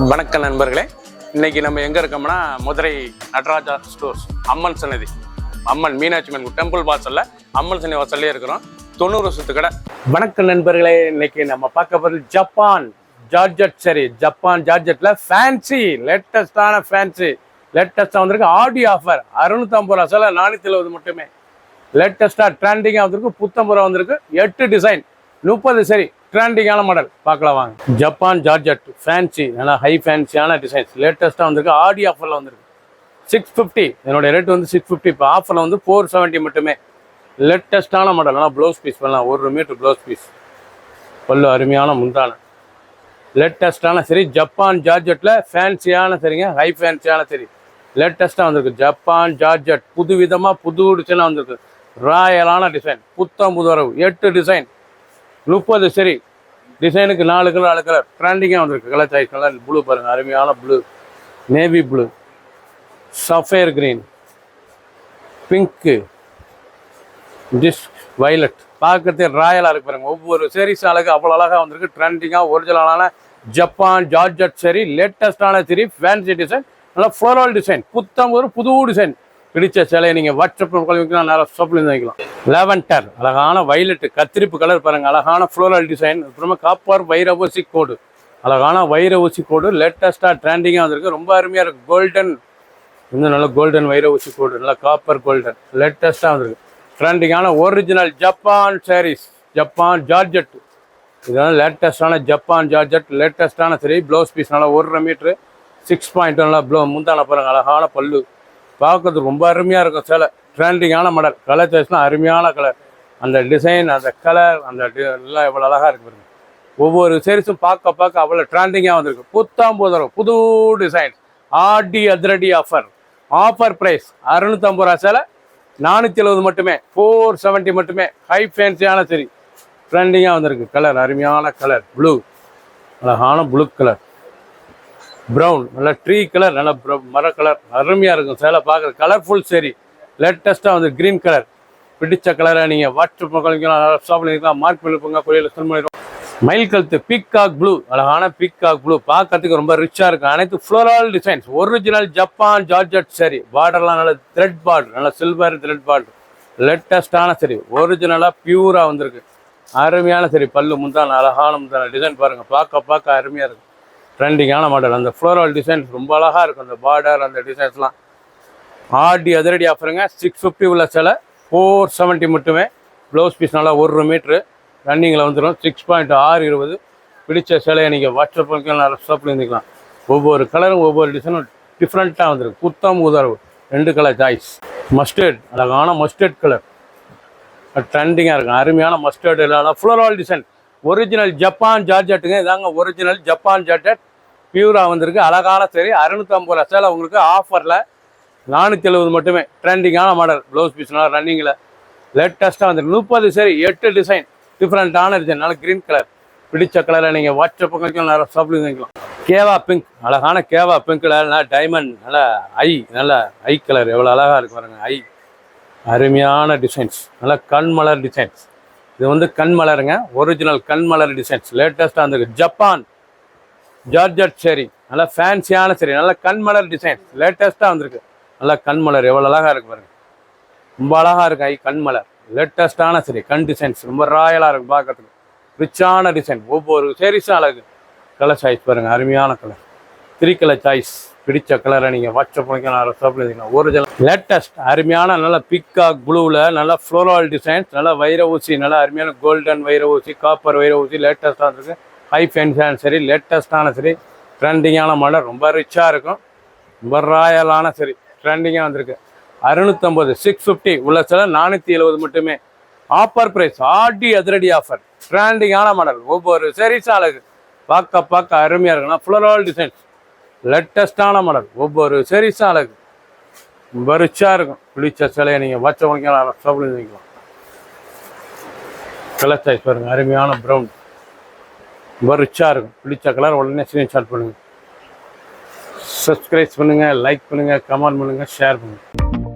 வணக்கம் நண்பர்களே, இன்னைக்கு நம்ம எங்க இருக்கோம்னா மதுரை நடராஜா ஸ்டோர்ஸ் அம்மன் சன்னதி, அம்மன் மீனாட்சி அம்மன் டெம்பிள் வாசல்ல அம்மன் சன்னதி வாசல்லே இருக்கிறோம். 90 வருஷத்து கடை. வணக்கம் நண்பர்களே, இன்னைக்கு நம்ம பார்க்க போறது ஜப்பான் ஜார்ஜெட் சரி. ஜப்பான் ஜார்ஜெட்ல ஃபேன்சி லேட்டஸ்டான ஃபேன்சி லேட்டஸ்டா வந்திருக்கு. ஆடி ஆஃபர் 650 ரூபா சேலை 470 மட்டுமே. லேட்டஸ்டா ட்ரெண்டிங்கா வந்திருக்கு. புத்தம்புரம் வந்திருக்கு. 8 டிசைன் 30 சரி. ட்ரெண்டிங்கான மாடல் பார்க்கலாம் வாங்க. ஜப்பான் ஜார்ஜெட் ஃபேன்சி, நல்லா ஹை ஃபேன்சியான டிசைன்ஸ் லேட்டஸ்ட்டாக வந்திருக்கு. ஆடி ஆஃபரில் வந்திருக்கு. 650 என்னுடைய ரேட் வந்து 650. இப்போ ஆஃபரில் வந்து 470 மட்டுமே. லேட்டஸ்ட்டான மாடல், நல்லா ப்ளவுஸ் பீஸ் பண்ணலாம். 1 மீட்டர் ப்ளவுஸ் பீஸ், பல்லு அருமையான முந்தான லேட்டஸ்ட்டான சரி. ஜப்பான் ஜார்ஜெட்டில் ஃபேன்சியான சரிங்க, ஹை ஃபேன்சியான சரி லேட்டஸ்ட்டாக வந்திருக்கு. ஜப்பான் ஜார்ஜெட் புது விதமாக புது டிசைனாக வந்திருக்கு. ராயலான டிசைன், புத்தம் புதுவரவு. 8 டிசைன் 30 சரி. டிசைனுக்கு 4 கலர் 4 கலர் ட்ரெண்டிங்காக வந்திருக்கு. கலர் சாய்ஸ் கலர் ப்ளூ பாருங்கள், அருமையான blue, navy blue, sapphire green, pink, disk violet. பார்க்கறதே ராயலாக இருக்கு பாருங்க. ஒவ்வொரு சீரீஸ் அழகு அவ்வளோ அழகாக வந்திருக்கு. ட்ரெண்டிங்காக ஒரிஜினலான ஜப்பான் ஜார்ஜெட் சரி லேட்டஸ்டான சரி ஃபேன்சி டிசைன், நல்லா ஃப்ளோரல் டிசைன், புத்தம் ஒரு புது டிசைன். பிடிச்ச சேலையை நீங்கள் வாட்ஸ்அப்பில் வைக்கலாம், நேரம் ஷாப்லேருந்து வைக்கலாம். லெவன்டர் அழகான வைலட்டு கத்திரிப்பு கலர் பாருங்கள், அழகான ஃப்ளோரல் டிசைன். அப்புறமா காப்பர் வைர ஊசி கோடு, அழகான வைர ஊசி கோடு லேட்டஸ்ட்டாக ட்ரெண்டிங்காக வந்திருக்கு. ரொம்ப அருமையாக இருக்குது. கோல்டன், இன்னும் நல்ல கோல்டன் வைர ஊசி கோடு, நல்லா காப்பர் கோல்டன் லேட்டஸ்ட்டாக வந்திருக்கு. ட்ரெண்டிங்கான original Japan saris, Japan georgette. இதெல்லாம் லேட்டஸ்டான ஜப்பான் ஜார்ஜெட் லேட்டஸ்டான சரி. ப்ளவுஸ் பீஸ் நல்லா 1 மீட்ரு 6 நல்லா முந்தான பாருங்கள், அழகான பல்லு. பார்க்கறதுக்கு ரொம்ப அருமையாக இருக்கும் சேலை. ட்ரெண்டிங்கான மாடல். கலர் சாய்ஸ்லாம் அருமையான கலர். அந்த டிசைன், அந்த கலர், அந்த எல்லாம் எவ்வளோ அழகாக இருக்கு பாருங்க. ஒவ்வொரு சீரிஸும் பார்க்க அவ்வளோ ட்ரெண்டிங்காக வந்திருக்கு. புத்தாம்பூதரம் புது டிசைன். ஆடி அதிரடி ஆஃபர். ஆஃபர் ப்ரைஸ் 650 ரூபா சேலை 470 மட்டுமே. 470 மட்டுமே. ஹை ஃபேன்சியான சரி ட்ரெண்டிங்காக வந்திருக்கு. கலர் அருமையான கலர் ப்ளூ, அழகான ப்ளூ கலர், ப்ரௌன், நல்லா ட்ரீ கலர், நல்லா மர கலர் அருமையாக இருக்கும் சேலை. பார்க்குற கலர்ஃபுல் சரி லேட்டஸ்ட்டாக வந்து க்ரீன் கலர். பிடிச்ச கலரை நீங்கள் வாட்ஸ்அப் கழிக்கலாம், ஷாப்பில் இருக்கலாம், மார்க் பண்ணிருப்போங்க, கொரியரில் சென்ட் பண்ணிடுவோம். மயில் கழுத்து பீக்காக் ப்ளூ, அழகான பீக்காக் ப்ளூ. பார்க்கறதுக்கு ரொம்ப ரிச்சாக இருக்கும். அனைத்து floral designs. Original Japan georgette சரி. பார்டர்லாம் நல்ல த்ரெட் பார்டர், நல்லா சில்வர் த்ரெட் பார்டர் லேட்டஸ்ட்டான சரி. ஒரிஜினலாக பியூராக வந்திருக்கு. அருமையான சரி. பல்லு முந்தான அழகான முந்தான டிசைன் பாருங்கள். பார்க்க அருமையாக இருக்கும். ட்ரெண்டிங்கான மாடல். அந்த ஃப்ளோரல் டிசைன்ஸ் ரொம்ப அழகாக இருக்கும். அந்த பார்டர், அந்த டிசைன்ஸ்லாம். ஆடி அதிரடி ஆஃபருங்க. 650 உள்ள சேலை 470 மட்டுமே. ப்ளவுஸ் பீஸ் நல்லா 1 மீட்ரு ரன்னிங்கில் வந்துடும். 6.620. பிடிச்ச சேலையை நீங்கள் வாட்ஸ்அப் பண்ணிக்கலாம், ஷாப்பில் இருந்துக்கலாம். ஒவ்வொரு கலரும் ஒவ்வொரு டிசைனும் டிஃப்ரெண்ட்டாக வந்துருக்கு. புத்தம் உதரவு 2 கலர் சாய்ஸ். மஸ்டர்ட், அழகான மஸ்டர்ட் கலர் ட்ரெண்டிங்காக இருக்கும். அருமையான மஸ்டர்ட் இல்லாத ஃப்ளோரல் டிசைன். ஒரிஜினல் ஜப்பான் ஜார்ஜெட்டுங்க. இதாங்க ஒரிஜினல் ஜப்பான் ஜார்ஜெட் பியூராக வந்திருக்கு. அழகான சரி 650 ரூபா சேலை உங்களுக்கு ஆஃபரில் 470 மட்டுமே. ட்ரெண்டிங்கான மாடல். ப்ளவுஸ் பீஸ்னால ரன்னிங்கில் லேட்டஸ்ட்டாக வந்துருக்கு. 30 சரி 8 டிசைன் டிஃப்ரெண்ட்டான டிசைன். நல்ல க்ரீன் கலர். பிடிச்ச கலரை நீங்கள் வாட்ஸ்அப் பண்ணிக்கலாம், நிறைய ஷாப்பில் வாங்கிக்கலாம். கேவா பிங்க், அழகான கேவா பிங்க்கில் நல்லா டைமண்ட், நல்லா நல்ல ஐ கலர் எவ்வளோ அழகாக இருக்கு பாருங்க. அருமையான டிசைன்ஸ், நல்லா கண்மலர் டிசைன்ஸ். இது வந்து கண்மலருங்க, ஒரிஜினல் கண்மலர் டிசைன்ஸ் லேட்டஸ்ட்டாக வந்திருக்கு. ஜப்பான் ஜார்ஜெட் சரி, நல்லா ஃபேன்சியான சரி, நல்லா கண்மலர் டிசைன்ஸ் லேட்டஸ்ட்டாக வந்திருக்கு. நல்லா கண்மலர் எவ்வளோ அழகாக இருக்குது பாருங்கள். ரொம்ப அழகாக இருக்குது. கண்மலர் லேட்டஸ்ட்டான சரி. கண் டிசைன்ஸ் ரொம்ப ராயலாக இருக்குது. பார்க்கறதுக்கு ரிச்சான டிசைன். ஒவ்வொரு சீரிஸும் அழகு. கலர் சாய்ஸ் பாருங்கள், அருமையான கலர். 3 colour choice. பிடிச்ச கலரை நீங்கள் வாட்ஸ்அப் பண்ணிக்கலாம், ஷாப்பில் இருக்கலாம். ஒரிஜினல் லேட்டஸ்ட் அருமையான நல்ல பிக்காக் ப்ளூவில் நல்ல ஃப்ளோரல் டிசைன்ஸ், நல்லா வைர ஊசி, நல்லா அருமையான கோல்டன் வைர ஊசி, காப்பர் வைர ஊசி லேட்டஸ்ட்டாக இருக்குது. ஹை ஃபேன்ஸான சரி லேட்டஸ்ட்டான சரி ட்ரெண்டிங்கான மாடல். ரொம்ப ரிச்சாக இருக்கும். ரொம்ப ராயலான சரி ட்ரெண்டிங்காக வந்திருக்கு. 650 650 உள்ள சில 470 மட்டுமே. Offer price. ஆடி அதிரடி ஆஃபர். ட்ரெண்டிங்கான மாடல். ஒவ்வொரு சீரிஸும் அழகு. பார்க்க அருமையாக இருக்குன்னா ஃப்ளோரல் டிசைன்ஸ் லேட்டஸ்டான மாடல். ஒவ்வொரு சீரிஸும் அழகு. ரொம்ப ரிச்சாக இருக்கும். பிடிச்ச சிலையை நீங்கள் வாட்ஸ்அப் பண்ணிக்கலாம், ஷாப்பில் வாங்கிக்கலாம். கலர் சாய்ஸ் பாருங்கள், அருமையான ப்ரௌன் ரொம்ப ரிச்சாக இருக்கும். பிடிச்ச கலர் உடனே ஸ்க்ரீன்ஷாட் பண்ணுங்கள். சப்ஸ்கிரைப் பண்ணுங்கள், லைக் பண்ணுங்கள், கமெண்ட் பண்ணுங்கள், ஷேர் பண்ணுங்கள்.